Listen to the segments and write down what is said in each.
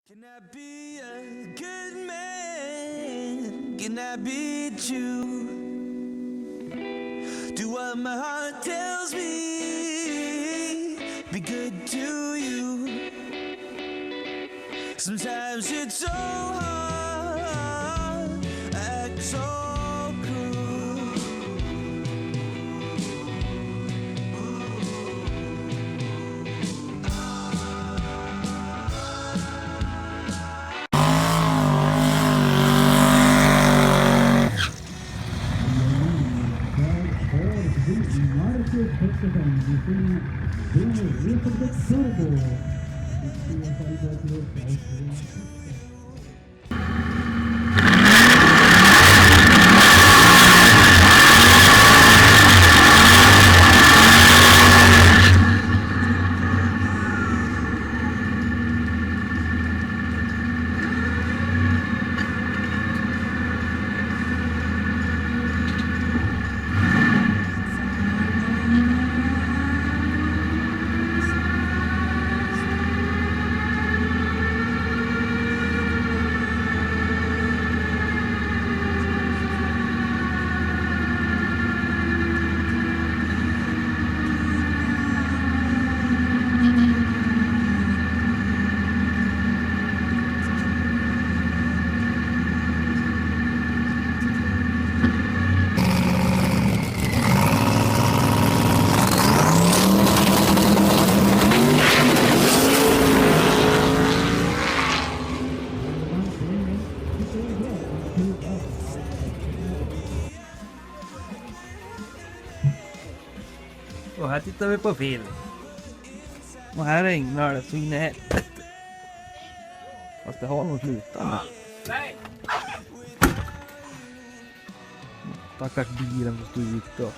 Can I be a good man? Can I be true? Do what my heart tells me. Be good to you. Sometimes it's so hard. Act so cruel. United Hexagon using Elizabeth Turbo. Och här tittar vi på film. Och här regnar det så in i helvete. Fast det har nog slutat nu. Stackars bilen som stod ute då.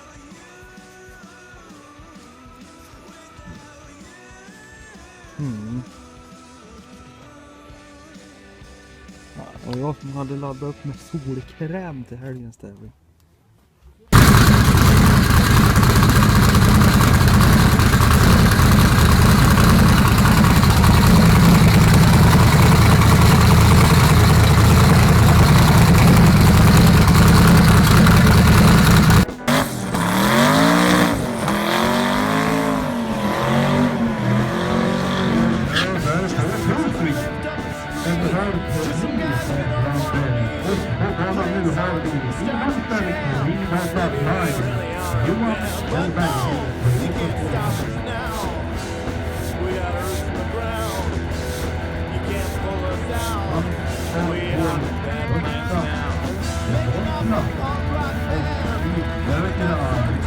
Ja, och jag som hade laddat upp med solkräm till helgens tävling. Yeah.